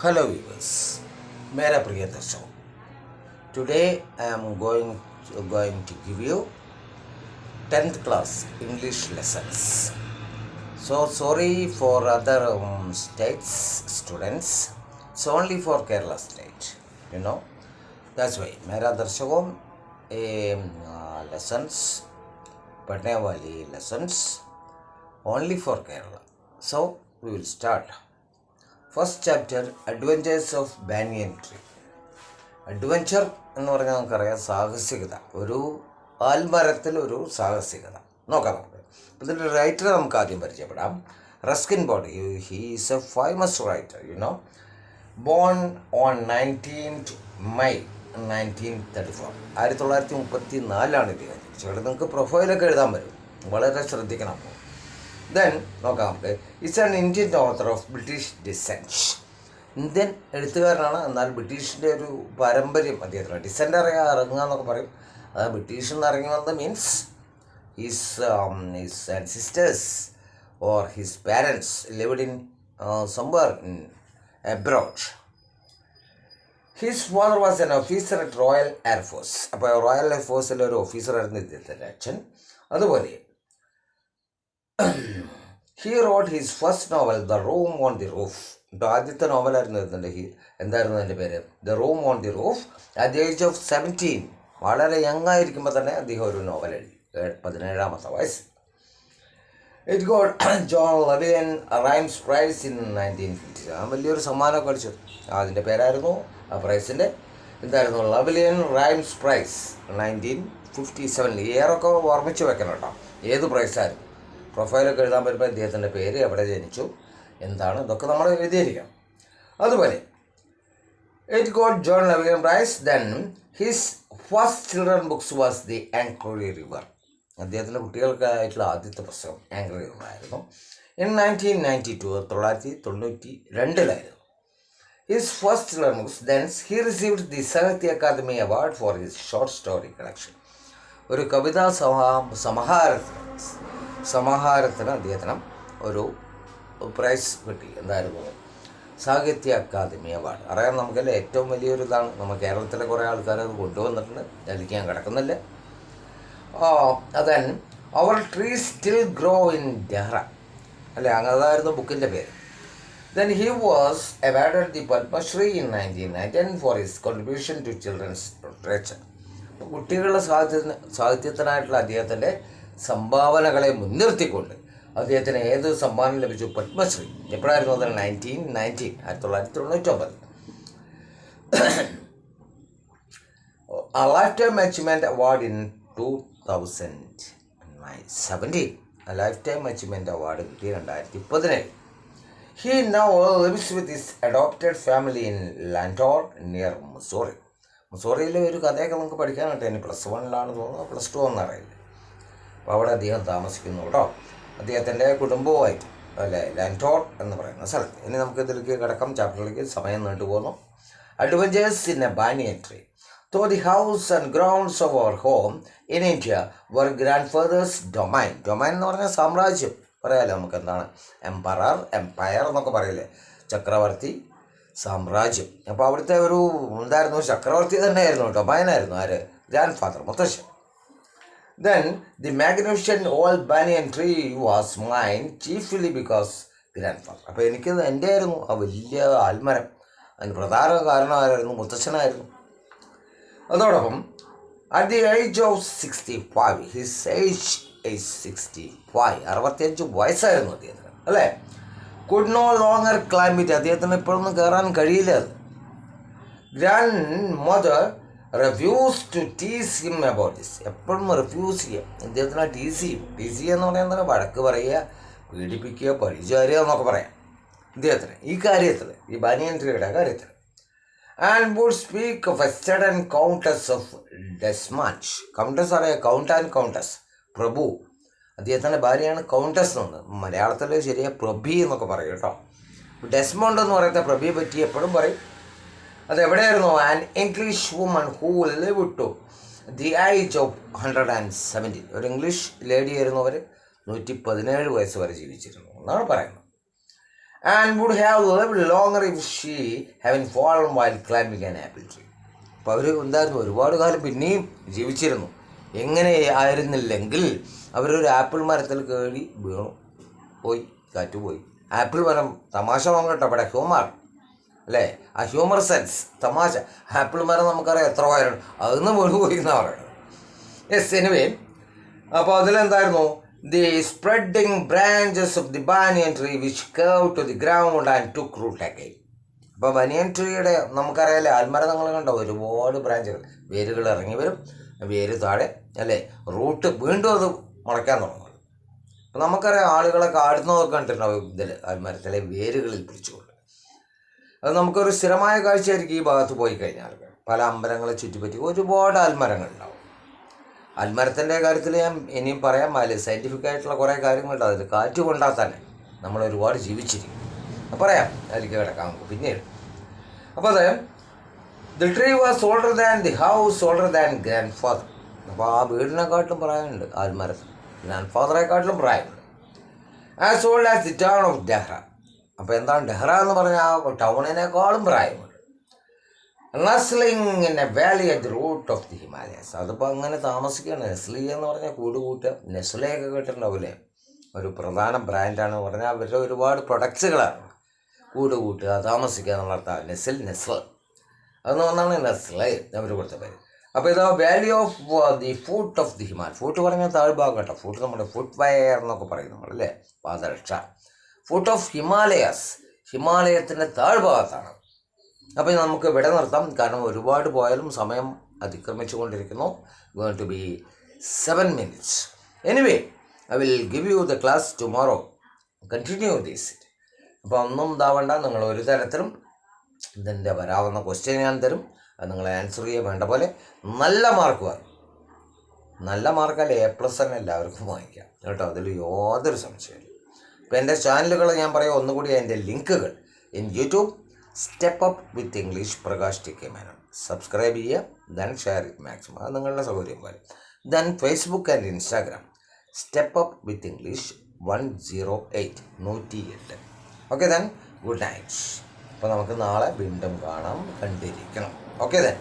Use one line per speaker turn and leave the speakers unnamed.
Hello viewers, मेरा प्रिय दर्शकों. Today I am going to give you 10th class English lessons. So sorry for other states students. It's only for Kerala state. You know. That's why मेरा दर्शकों lessons पढ़ने वाली lessons only for Kerala. So we will start. First chapter adventures of banyan tree. Adventure എന്ന് പറഞ്ഞാൽ നമുക്കറിയാം സാഹസികത, ഒരു ആൽമരത്തിൽ ഒരു സാഹസികത. നോക്കാം നമുക്ക്. ഇതിൻ്റെ റൈറ്റർ നമുക്ക് ആദ്യം പരിചയപ്പെടാം. Ruskin board. He is A famous writer, born on 19th May 1934. 1934 ഇദ്ദേഹം. ചേട്ടൻ നിങ്ങൾക്ക് പ്രൊഫൈലൊക്കെ എഴുതാൻ വരും, വളരെ ശ്രദ്ധിക്കണം. ദെൻ നോക്കാം നമുക്ക്. It's an Indian author of British descent. Indian എഴുത്തുകാരനാണ്, എന്നാൽ ബ്രിട്ടീഷിൻ്റെ ഒരു പാരമ്പര്യം അദ്ദേഹത്തിന്. ഡിസെൻ്റ് ഇറങ്ങുക എന്നൊക്കെ പറയും. അത് ബ്രിട്ടീഷിൽ നിന്ന് ഇറങ്ങി വന്നത് means his ancestors or his parents lived in somewhere in abroad. His father was an officer at Royal Air Force. അപ്പോൾ റോയൽ എയർ ഫോഴ്സിലെ ഒരു ഓഫീസറായിരുന്നു ഇദ്ദേഹത്തിൻ്റെ അച്ഛൻ. അതുപോലെ he wrote his first novel, The Room on the Roof. ആദ്യത്തെ നോവലായിരുന്നു എന്തായിരുന്നു അതിൻ്റെ പേര്? The Room on the Roof. At the age of 17, വളരെ യങ് ആയിരിക്കുമ്പോൾ തന്നെ അദ്ദേഹം ഒരു നോവൽ എഴുതി, 17-ാമത്തെ വയസ്സ്. It got John Llewellyn Rhymes Prize in 1950. ആ വലിയൊരു സമ്മാനമൊക്കെ അടിച്ചു. അതിൻ്റെ പേരായിരുന്നു, ആ പ്രൈസിൻ്റെ എന്തായിരുന്നു? Llewellyn Rhymes Prize 1957. ഇയറൊക്കെ ഓർമ്മിച്ച് വെക്കണം കേട്ടോ, ഏത് പ്രൈസായിരുന്നു. പ്രൊഫൈലൊക്കെ എഴുതാൻ വരുമ്പോൾ ഇദ്ദേഹത്തിൻ്റെ പേര്, എവിടെ ജനിച്ചു, എന്താണ്, ഇതൊക്കെ നമ്മൾ എഴുതിയിരിക്കണം. അതുപോലെ it got John Llewellyn prize. Then his first children books was the Angry River. അദ്ദേഹത്തിൻ്റെ കുട്ടികൾക്കായിട്ടുള്ള ആദ്യത്തെ പുസ്തകം ആംഗ്രി റിവർ ആയിരുന്നു. In 1992, 1992 his first children books. Then he received the Sahitya Akademi award for his short story collection. ഒരു കവിതാ സമാഹാരത്തിന് അദ്ദേഹത്തിന് ഒരു price കിട്ടി. എന്തായിരുന്നു? സാഹിത്യ അക്കാദമി അവാർഡ്. അറിയാൻ നമുക്കല്ലേ, ഏറ്റവും വലിയൊരു ഇതാണ്. നമ്മൾ കേരളത്തിലെ കുറേ ആൾക്കാർ അത് കൊണ്ടുവന്നിട്ടുണ്ട്, അതിലേക്ക് ഞാൻ കിടക്കുന്നില്ല. Then Our Trees Still Grow in Dehra, അല്ലേ, അതായിരുന്നു ബുക്കിൻ്റെ പേര്. Then he was awarded the Padmashri in 1999 for his contribution to children's literature. കുട്ടികളുടെ സാഹിത്യത്തിനായിട്ടുള്ള അദ്ദേഹത്തിൻ്റെ സംഭാവനകളെ മുൻനിർത്തിക്കൊണ്ട് അദ്ദേഹത്തിന് ഏത് സമ്മാനം ലഭിച്ചു? പത്മശ്രീ. എപ്പോഴായിരുന്നു അത്? 1999. A Lifetime Achievement Award in 2017. A Lifetime Achievement Award കിട്ടി 2017. He now lives with his adopted family in Lantor near Missouri. മിസോറിയിലെ ഒരു കഥയൊക്കെ നമുക്ക് പഠിക്കാനായിട്ട്. ഇനി +1 തോന്നുന്നു, +2 എന്നറിയില്ല. അപ്പോൾ അവിടെ അദ്ദേഹം താമസിക്കുന്നു കേട്ടോ, അദ്ദേഹത്തിൻ്റെ കുടുംബവുമായിട്ട്, അല്ലേ, ലാൻറ്റോർ എന്ന് പറയുന്ന സ്ഥലത്ത്. ഇനി നമുക്ക് ഇതിലേക്ക് കിടക്കാം, ചാപ്റ്ററിലേക്ക്. സമയം നീണ്ടുപോകുന്നു. Adventures in a banyan tree. So the house and grounds of our home in India were grandfather's domain. Domain എന്ന് പറഞ്ഞാൽ സാമ്രാജ്യം പറയാമല്ലോ നമുക്ക്. എന്താണ്? എംപയർ എന്നൊക്കെ പറയില്ലേ, ചക്രവർത്തി, സാമ്രാജ്യം. അപ്പോൾ അവിടുത്തെ ഒരു എന്തായിരുന്നു? ചക്രവർത്തി തന്നെയായിരുന്നു, ഡൊമൈനായിരുന്നു. ആര്? ഗ്രാൻഡ് ഫാദർ, മുത്തശ്ശൻ. Then the magnificent old banyan tree was mine chiefly because grandfather. അപ്പോൾ എനിക്കത് എൻ്റെ ആയിരുന്നു ആ വലിയ ആൽമരം. അതിന് പ്രധാന കാരണം ആരായിരുന്നു? മുത്തശ്ശനായിരുന്നു. അതോടൊപ്പം at the age of 65, his age is 65, 65 വയസ്സായിരുന്നു അദ്ദേഹത്തിന്, അല്ലേ. Could no longer climb it. അദ്ദേഹത്തിന് ഇപ്പോഴൊന്നും കയറാൻ കഴിയില്ല. അത് grandmother refuse to tease him about this. എപ്പോഴും റിഫ്യൂസ് ചെയ്യാം, ഇദ്ദേഹത്തിനെ ടീസ് ചെയ്യും. ടീസ് ചെയ്യുക എന്ന് പറയുന്നത് വഴക്ക് പറയുക, പീഡിപ്പിക്കുക, പരിചാരുക എന്നൊക്കെ പറയാം ഇദ്ദേഹത്തിന് ഈ കാര്യത്തിൽ, ഈ ബാനിയൻ ട്രീയുടെ കാര്യത്തിൽ. And would speak of a sudden countess of Desmond. Countess അറിയാം, കൗണ്ട് ആൻഡ് കൗണ്ടസ്, പ്രഭു. അദ്ദേഹത്തിൻ്റെ ഭാര്യയാണ് കൗണ്ടസ് എന്ന്. മലയാളത്തിൽ ശരിയാ പ്രഭി എന്നൊക്കെ പറയും കേട്ടോ. ഡെസ്മോണ്ട് എന്ന് പറയുന്ന പ്രഭിയെ പറ്റി എപ്പോഴും പറയും. അതെവിടെയായിരുന്നു? An English woman who live to the age of 117. ഒരു ഇംഗ്ലീഷ് ലേഡി ആയിരുന്നു അവർ. 117 വയസ്സ് വരെ ജീവിച്ചിരുന്നു എന്നാണ് പറയുന്നത്. and would have lived longer if she hadn't fallen while climbing an apple tree. അപ്പോൾ അവർ എന്തായിരുന്നു, ഒരുപാട് കാലം പിന്നെയും ജീവിച്ചിരുന്നു. എങ്ങനെ ആയിരുന്നില്ലെങ്കിൽ അവരൊരു ആപ്പിൾ മരത്തിൽ കയറി വീണു പോയി, കാറ്റ് പോയി. ആപ്പിൾ മരം തമാശ നോക്കട്ടെ, അവിടെ ഹ്യൂമർ അല്ലേ, ആ ഹ്യൂമർ സെൻസ്, തമാശ. ആപ്പിൾ മരം നമുക്കറിയാം എത്ര വയറുണ്ട്, അതൊന്ന് വീണ് പോയി എന്നാണ് പറയുന്നത്. യെസ്, എനിവേ, അപ്പോൾ അതിലെന്തായിരുന്നു, the spreading branches of the banyan tree which curve to the ground and took root again. അപ്പോൾ ബനിയൻ ട്രീയുടെ നമുക്കറിയാമല്ലേ, ആൽമരം നിങ്ങൾ കണ്ടോ, ഒരുപാട് ബ്രാഞ്ചുകൾ, വേരുകൾ ഇറങ്ങി വരും, വേര് താഴെ അല്ലേ, റൂട്ട് വീണ്ടും അത് മുളയ്ക്കാൻ തുടങ്ങും. അപ്പം നമുക്കറിയാം, ആളുകളൊക്കെ ആടുന്നതൊക്കെ കണ്ടിട്ടുണ്ടാവും ഇതിൽ, ആൽമരത്തിലെ വേരുകളിൽ പിടിച്ചുകൊണ്ട്. അത് നമുക്കൊരു സ്ഥിരമായ കാഴ്ചയായിരിക്കും ഈ ഭാഗത്ത് പോയി കഴിഞ്ഞാൽ. പല അമ്പലങ്ങളെ ചുറ്റിപ്പറ്റി ഒരുപാട് ആൽമരങ്ങളുണ്ടാവും. ആൽമരത്തിൻ്റെ കാര്യത്തിൽ ഞാൻ ഇനിയും പറയാം, അതിൽ സയൻറ്റിഫിക് ആയിട്ടുള്ള കുറേ കാര്യങ്ങളുണ്ട്. അതിൽ കാറ്റ് കൊണ്ടാൽ തന്നെ നമ്മൾ ഒരുപാട് ജീവിച്ചിരിക്കും. പറയാം, അതിലേക്ക് കിടക്കാം നമുക്ക് പിന്നീട്. അപ്പോൾ അത് the tree was older than the house, older than grandfather. അപ്പോൾ ആ വീടിനെക്കാട്ടിലും പ്രായമുണ്ട് ആൽമരത്തിൽ, ഗ്രാൻഡ് ഫാദറെക്കാട്ടിലും പ്രായമുണ്ട്. As old as the town of Dehra. അപ്പോൾ എന്താണ് ഡെഹ്റ എന്ന് പറഞ്ഞാൽ, ആ ടൗണിനേക്കാളും പ്രായമുണ്ട്. Nestling in a valley at the root of the Himalayas. അതിപ്പോൾ അങ്ങനെ താമസിക്കുകയാണ്. നെസ്ലി എന്ന് പറഞ്ഞാൽ കൂട് കൂട്ടുക, നെസ്ലയൊക്കെ കേട്ടിട്ടുണ്ടാവില്ലേ, ഒരു പ്രധാന ബ്രാൻഡാണ് പറഞ്ഞാൽ അവരുടെ ഒരുപാട് പ്രൊഡക്ട്സുകളാണ്. കൂട് കൂട്ടുക, താമസിക്കുക എന്നുള്ള അർത്ഥം. നെസ്ല അതെന്ന് പറഞ്ഞാണ് നെസ്ലെ അവർ കൊടുത്ത പേര്. അപ്പോൾ ഇത് valley of the foot of the Himalaya. Foot പറഞ്ഞാൽ താഴ്ഭാഗം കേട്ടോ, ഫുട്ട് നമ്മുടെ ഫുട്ട് വയർ എന്നൊക്കെ പറയും നമ്മളല്ലേ, പാദരക്ഷ. ഫുട്ട് ഓഫ് ഹിമാലയസ്, ഹിമാലയത്തിൻ്റെ താഴ്ഭാഗത്താണ്. അപ്പോൾ നമുക്ക് ഇവിടെ നിർത്താം, കാരണം ഒരുപാട് പോയാലും സമയം അതിക്രമിച്ചു കൊണ്ടിരിക്കുന്നു. Going to be 7 minutes. Anyway, I will give you the class tomorrow, continue this. അപ്പോൾ ഒന്നും ഇതാവണ്ട, നിങ്ങൾ ഒരു തരത്തിലും ഇതിൻ്റെ വരാവുന്ന ക്വസ്റ്റ്യൻ ഞാൻ തരും, അത് നിങ്ങൾ ആൻസർ ചെയ്യാൻ വേണ്ട പോലെ നല്ല മാർക്ക് വാങ്ങും. നല്ല മാർക്കല്ല, A+ തന്നെ എല്ലാവർക്കും വാങ്ങിക്കാം കേട്ടോ, അതിൽ യാതൊരു സംശയമില്ല. ഇപ്പോൾ എൻ്റെ ചാനലുകൾ ഞാൻ പറയാം ഒന്നുകൂടി, എൻ്റെ ലിങ്കുകൾ in YouTube step up with English Prakash TK Menon, subscribe ചെയ്യുക, ദെൻ ഷെയർ ഇറ്റ് മാക്സിമം, അത് നിങ്ങളുടെ സൗകര്യം പോലെ. Then Facebook and Instagram step up with English 108 108. Okay, then good night. അപ്പോൾ നമുക്ക് നാളെ വീണ്ടും കാണാം, കണ്ടിരിക്കണം. Okay then.